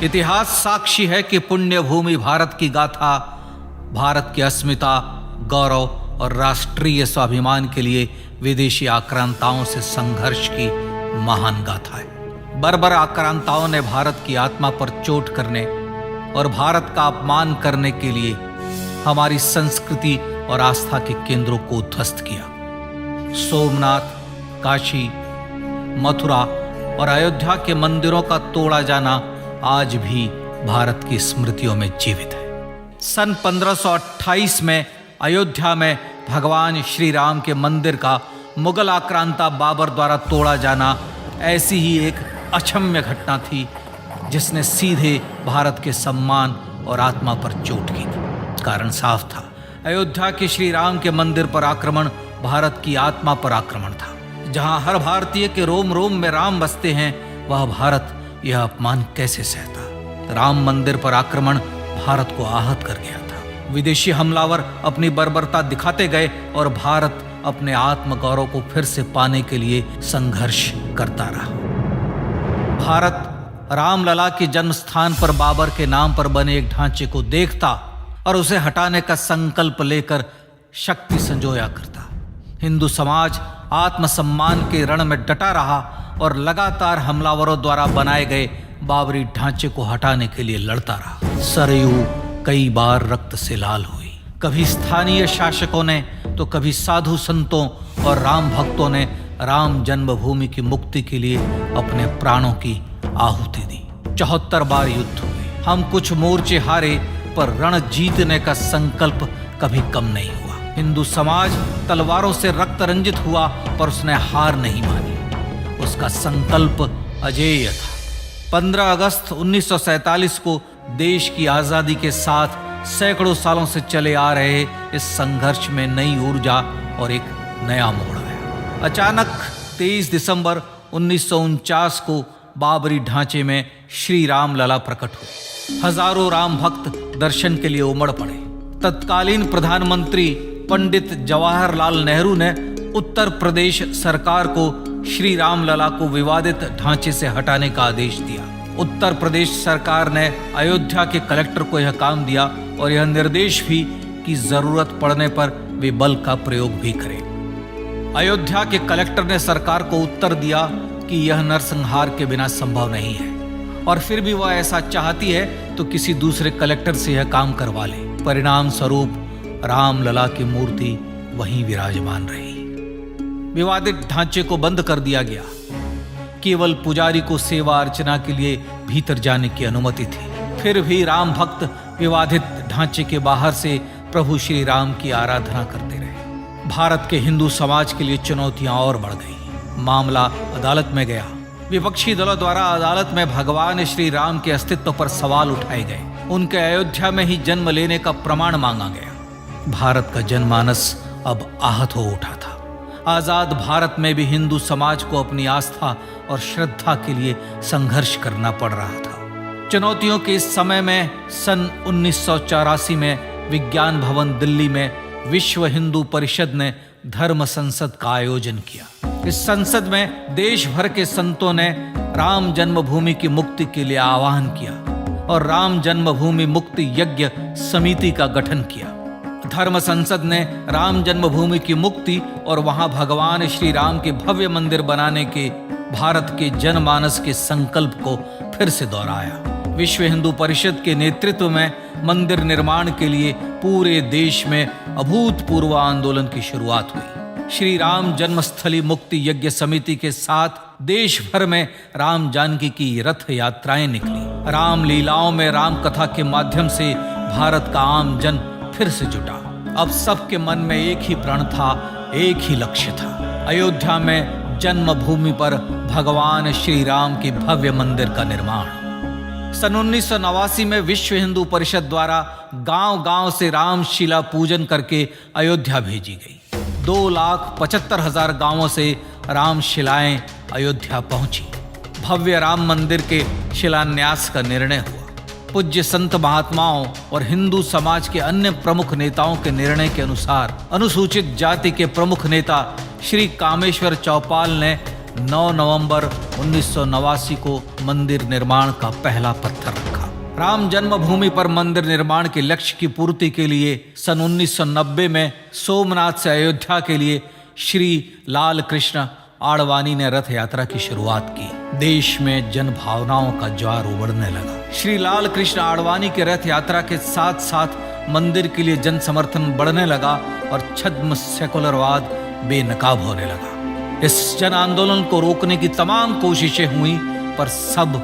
इतिहास साक्षी है कि पुण्य भूमि भारत की गाथा भारत की अस्मिता, गौरव और राष्ट्रीय स्वाभिमान के लिए विदेशी आक्रांताओं से संघर्ष की महान गाथा है। बर्बर आक्रांताओं ने भारत की आत्मा पर चोट करने और भारत का अपमान करने के लिए हमारी संस्कृति और आस्था के केंद्रों को उद्ध्वस्त किया। सोमनाथ, काशी, मथुरा और अयोध्या के मंदिरों का तोड़ा जाना आज भी भारत की स्मृतियों में जीवित है। सन 1528 में अयोध्या में भगवान श्री राम के मंदिर का मुगल आक्रांता बाबर द्वारा तोड़ा जाना ऐसी ही एक अक्षम्य घटना थी जिसने सीधे भारत के सम्मान और आत्मा पर चोट की थी। कारण साफ था, अयोध्या के श्री राम के मंदिर पर आक्रमण भारत की आत्मा पर आक्रमण था। जहां हर भारतीय के रोम रोम में राम बसते हैं, वह भारत यह अपमान कैसे सहता। राम मंदिर पर आक्रमण भारत को आहत कर गया था। विदेशी हमलावर अपनी बर्बरता दिखाते गए और भारत अपने आत्मगौरव को फिर से पाने के लिए संघर्ष करता रहा। भारत रामलला के जन्म स्थान पर बाबर के नाम पर बने एक ढांचे को देखता और उसे हटाने का संकल्प लेकर शक्ति संजोया करता। हिंदू समाज आत्मसम्मान के रण में डटा रहा और लगातार हमलावरों द्वारा बनाए गए बाबरी ढांचे को हटाने के लिए लड़ता रहा। सरयू कई बार रक्त से लाल हुई। कभी स्थानीय शासकों ने तो कभी साधु संतों और राम भक्तों ने राम जन्मभूमि की मुक्ति के लिए अपने प्राणों की आहुति दी। 74 बार युद्ध हुए। हम कुछ मोर्चे हारे, पर रण जीतने का संकल्प कभी कम नहीं हुआ। हिंदू समाज तलवारों से रक्त रंजित हुआ, पर उसने हार नहीं मानी। उसका संकल्प अजेय था। 15 अगस्त 1947 को देश की आजादी के साथ सैकड़ों सालों से चले आ रहे इस संघर्ष में नई ऊर्जा और एक नया मोड़ आया। अचानक 23 दिसंबर 1949 को बाबरी ढांचे में श्री राम लला प्रकट हुए। हजारों राम भक्त दर्शन के लिए उमड़ पड़े। तत्कालीन प्रधानमंत्री पंडित जवाहरलाल नेहरू ने उत्तर प्रदेश सरकार को श्री राम लला को विवादित ढांचे से हटाने का आदेश दिया। उत्तर प्रदेश सरकार ने अयोध्या के कलेक्टर को यह काम दिया और यह निर्देश भी कि जरूरत पड़ने पर वे बल का प्रयोग भी करें। अयोध्या के कलेक्टर ने सरकार को उत्तर दिया कि यह नरसंहार के बिना संभव नहीं है और फिर भी वह ऐसा चाहती है तो किसी दूसरे कलेक्टर से यह काम करवा ले। परिणाम स्वरूप रामलला की मूर्ति वहीं विराजमान रही। विवादित ढांचे को बंद कर दिया गया। केवल पुजारी को सेवा अर्चना के लिए भीतर जाने की अनुमति थी। फिर भी राम भक्त विवादित ढांचे के बाहर से प्रभु श्री राम की आराधना करते रहे। भारत के हिंदू समाज के लिए चुनौतियां और बढ़ गई। मामला अदालत में गया। विपक्षी दलों द्वारा अदालत में भगवान श्री राम के अस्तित्व पर सवाल उठाए गए। उनके अयोध्या में ही जन्म लेने का प्रमाण मांगा गया। भारत का जनमानस अब आहत हो उठा था। आजाद भारत में भी हिंदू समाज को अपनी आस्था और श्रद्धा के लिए संघर्ष करना पड़ रहा था। चुनौतियों के इस समय में सन 1984 में विज्ञान भवन दिल्ली में विश्व हिंदू परिषद ने धर्म संसद का आयोजन किया। इस संसद में देश भर के संतों ने राम जन्मभूमि की मुक्ति के लिए आह्वान किया और राम जन्मभूमि मुक्ति यज्ञ समिति का गठन किया। धर्म संसद ने राम जन्मभूमि की मुक्ति और वहां भगवान श्री राम के भव्य मंदिर बनाने के भारत के जनमानस के संकल्प को फिर से दोहराया। विश्व हिंदू परिषद के नेतृत्व में मंदिर निर्माण के लिए पूरे देश में अभूतपूर्व आंदोलन की शुरुआत हुई। श्री राम जन्मस्थली मुक्ति यज्ञ समिति के साथ देश भर में राम जानकी की रथ यात्राएं निकली। राम लीलाओं में राम कथा के माध्यम से भारत का आम जन फिर से जुटा। अब सबके मन में एक ही प्रण था, एक ही लक्ष्य था। अयोध्या में जन्मभूमि पर भगवान श्री राम के भव्य मंदिर का निर्माण। सन 1989 में विश्व हिंदू परिषद द्वारा गांव-गांव से रामशिला पूजन करके अयोध्या भेजी गई। 2,75,000 गांवों से रामशिलाएं अयोध्या पहुंची। भव्य राम मंदिर के शिलान्यास का निर्णय हुआ। पूज्य संत महात्माओं और हिंदू समाज के अन्य प्रमुख नेताओं के निर्णय के अनुसार अनुसूचित जाति के प्रमुख नेता श्री कामेश्वर चौपाल ने 9 नवंबर 1989 को मंदिर निर्माण का पहला पत्थर रखा। राम जन्मभूमि पर मंदिर निर्माण के लक्ष्य की पूर्ति के लिए सन 1990 में सोमनाथ से अयोध्या के लिए श्री लाल कृष्ण आडवाणी ने रथ यात्रा की शुरुआत की। देश में जन भावनाओं का ज्वार उमड़ने लगा। श्री लाल कृष्ण आडवाणी के रथ यात्रा के साथ साथ मंदिर के लिए जन समर्थन बढ़ने लगा और छद्म सेकुलरवाद बेनकाब होने लगा। इस जन आंदोलन को रोकने की तमाम कोशिशें हुई पर सब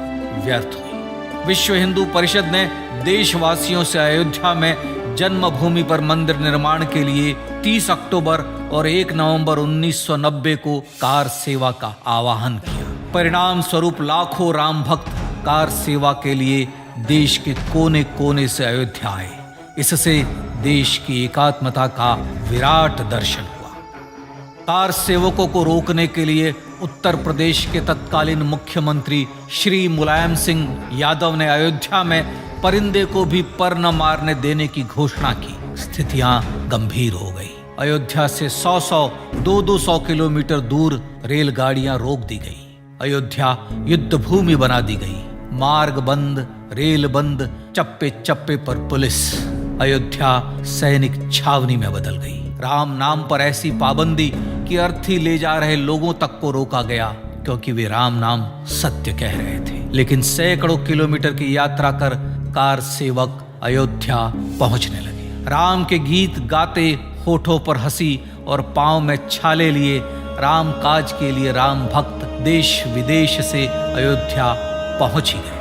व्यर्थ हुई। विश्व हिंदू परिषद ने देशवासियों से अयोध्या में जन्मभूमि पर मंदिर निर्माण के लिए 30 अक्टूबर और 1 नवंबर 1990 को कार सेवा का आह्वान किया। परिणाम स्वरूप लाखों राम भक्त कार सेवा के लिए देश के कोने कोने से अयोध्या आए। इससे देश की एकात्मता का विराट दर्शन हुआ। कार सेवकों को रोकने के लिए उत्तर प्रदेश के तत्कालीन मुख्यमंत्री श्री मुलायम सिंह यादव ने अयोध्या में परिंदे को भी पर न मारने देने की घोषणा की। स्थितियां गंभीर हो गई। अयोध्या से 200 किलोमीटर दूर रेलगाड़ियां रोक दी गई। अयोध्या युद्ध भूमि बना दी गई। मार्ग बंद, रेल बंद, चप्पे चप्पे पर पुलिस। अयोध्या सैनिक छावनी में बदल गई। राम नाम पर ऐसी पाबंदी कि अर्थी ले जा रहे लोगों तक को रोका गया क्योंकि वे राम नाम सत्य कह रहे थे। लेकिन सैकड़ों किलोमीटर की यात्रा कर कार सेवक अयोध्या पहुंचने लगे। राम के गीत गाते, होठों पर हंसी और पांव में छाले लिए राम काज के लिए राम भक्त देश विदेश से अयोध्या पहुंच ही गए।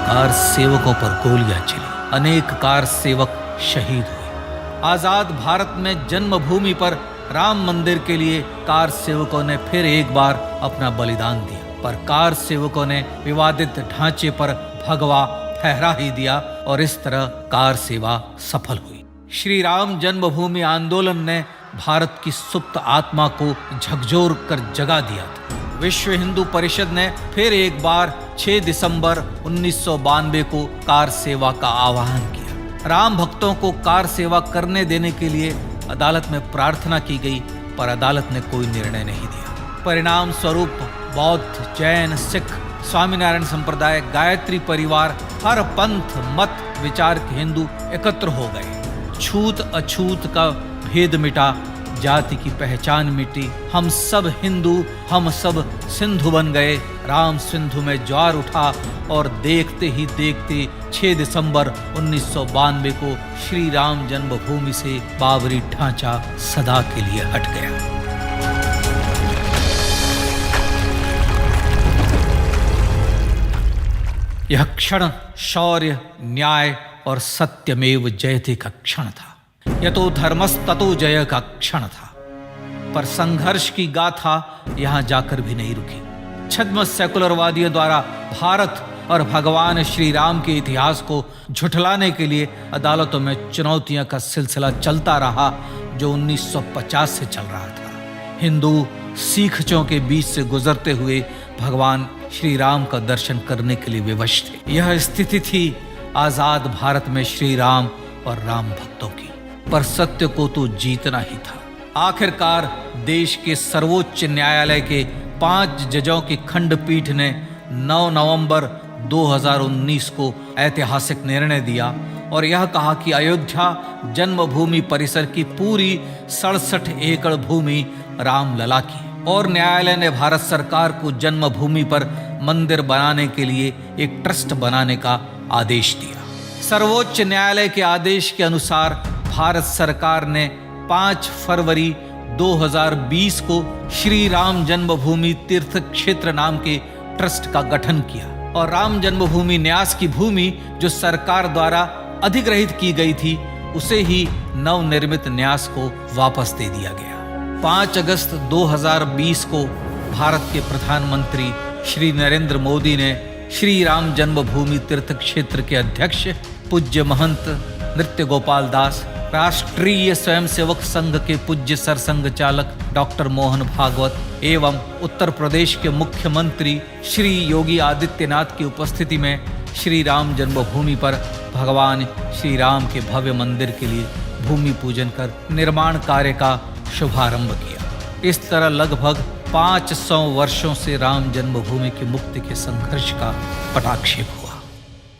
कार सेवकों पर गोलियां चली। अनेक कार सेवक शहीद हुए। आजाद भारत में जन्मभूमि पर राम मंदिर के लिए कार सेवकों ने फिर एक बार अपना बलिदान दिया, पर कार सेवकों ने विवादित ढांचे पर भगवा फहरा ही दिया और इस तरह कार सेवा सफल हुई। श्री राम जन्मभूमि आंदोलन ने भारत की सुप्त आत्मा को झकझोर कर जगा दिया था। विश्व हिंदू परिषद ने फिर एक बार 6 दिसंबर 1992 को कार सेवा का आह्वान किया। राम भक्तों को कार सेवा करने देने के लिए अदालत में प्रार्थना की गई, पर अदालत ने कोई निर्णय नहीं दिया। परिणाम स्वरूप बौद्ध, जैन, सिख, स्वामीनारायण संप्रदाय, गायत्री परिवार, हर पंथ मत विचार के हिंदू एकत्र हो गए। छूत अछूत का भेद मिटा, जाति की पहचान मिटी। हम सब हिंदू, हम सब सिंधु बन गए। राम सिंधु में ज्वार उठा और देखते ही देखते 6 दिसंबर 1992 को श्री राम जन्मभूमि से बाबरी ढांचा सदा के लिए हट गया। यह क्षण शौर्य, न्याय और सत्यमेव जयते का क्षण था। यतो धर्मस्ततो जय का क्षण था। पर संघर्ष की गाथा यहां जाकर भी नहीं रुकी। छद्म सेकुलरवादियों द्वारा भारत और भगवान श्री राम के इतिहास को झुठलाने के लिए अदालतों में चुनौतियों का सिलसिला चलता रहा, जो 1950 से चल रहा था। हिंदू सिखों के बीच से गुजरते हुए भगवान श्री राम का दर्शन करने के लिए विवश थे। यह स्थिति थी आजाद भारत में श्री राम और राम भक्तों की। पर सत्य को तो जीतना ही था। आखिरकार देश के सर्वोच्च न्यायालय के 5 जजों की खंडपीठ ने 9 नवंबर 2019 को ऐतिहासिक निर्णय दिया और यह कहा कि अयोध्या जन्मभूमि परिसर की पूरी 67 एकड़ भूमि रामलला की। और न्यायालय ने भारत सरकार को जन्मभूमि पर मंदिर बनाने के लिए एक ट्रस्ट बनाने का आदेश दिया। सर्वोच्च न्यायालय के आदेश के अनुसार भारत सरकार ने 5 फरवरी 2020 को श्री राम जन्मभूमि तीर्थ क्षेत्र नाम के ट्रस्ट का गठन किया और राम जन्मभूमि न्यास की भूमि जो सरकार द्वारा अधिग्रहित की गई थी उसे ही नवनिर्मित न्यास को वापस दे दिया गया। 5 अगस्त 2020 को भारत के प्रधानमंत्री श्री नरेंद्र मोदी ने श्री राम जन्मभूमि तीर्थ क्षेत्र के अध्यक्ष पूज्य महंत नृत्य गोपाल दास, राष्ट्रीय स्वयंसेवक संघ के पूज्य सरसंघ चालक डॉक्टर मोहन भागवत एवं उत्तर प्रदेश के मुख्यमंत्री श्री योगी आदित्यनाथ की उपस्थिति में श्री राम जन्मभूमि पर भगवान श्री राम के भव्य मंदिर के लिए भूमि पूजन कर निर्माण कार्य का शुभारंभ किया। इस तरह लगभग 500 वर्षों से राम जन्मभूमि की मुक्ति के संघर्ष का पटाक्षेप हुआ।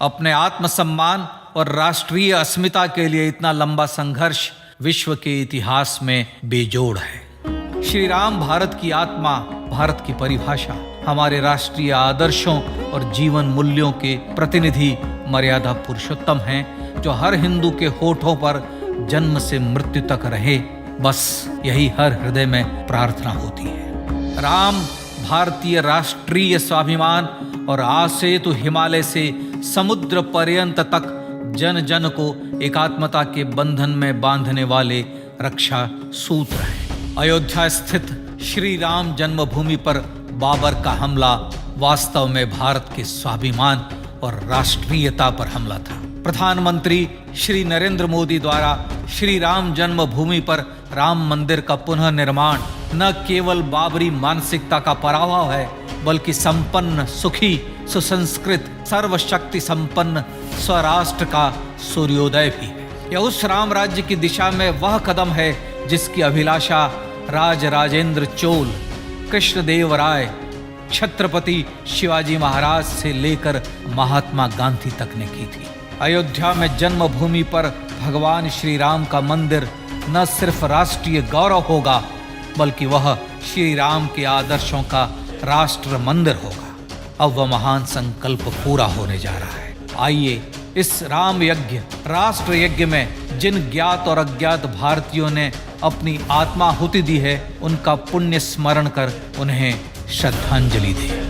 अपने आत्मसम्मान और राष्ट्रीय अस्मिता के लिए इतना लंबा संघर्ष विश्व के इतिहास में बेजोड़ है। श्री राम भारत की आत्मा, भारत की परिभाषा, हमारे राष्ट्रीय आदर्शों और जीवन मूल्यों के प्रतिनिधि मर्यादा पुरुषोत्तम हैं, जो हर हिंदू के होठों पर जन्म से मृत्यु तक रहे। बस यही हर हृदय में प्रार्थना होती है। राम भारतीय राष्ट्रीय स्वाभिमान और आसेतु हिमालय से समुद्र पर्यंत तक जन जन को एकात्मता के बंधन में बांधने वाले रक्षा सूत्र हैं। अयोध्या स्थित श्री राम जन्मभूमि पर बाबर का हमला वास्तव में भारत के स्वाभिमान और राष्ट्रीयता पर हमला था। प्रधानमंत्री श्री नरेंद्र मोदी द्वारा श्री राम जन्मभूमि पर राम मंदिर का पुनः निर्माण न केवल बाबरी मानसिकता का पराभव है, बल्कि संपन्न, सुखी, सुसंस्कृत, सर्वशक्ति संपन्न स्वराष्ट्र का सूर्योदय भी है। यह उस राम राज्य की दिशा में वह कदम है जिसकी अभिलाषा राजराजेंद्र चोल, कृष्णदेव राय, छत्रपति शिवाजी महाराज से लेकर महात्मा गांधी तक ने की थी। अयोध्या में जन्मभूमि पर भगवान श्री राम का मंदिर न सिर्फ राष्ट्रीय गौरव होगा, बल्कि वह श्री राम के आदर्शों का राष्ट्र मंदिर होगा। अब वह महान संकल्प पूरा होने जा रहा है। आइए इस राम यज्ञ, राष्ट्र यज्ञ में जिन ज्ञात और अज्ञात भारतीयों ने अपनी आत्माहुति दी है, उनका पुण्य स्मरण कर उन्हें श्रद्धांजलि दें।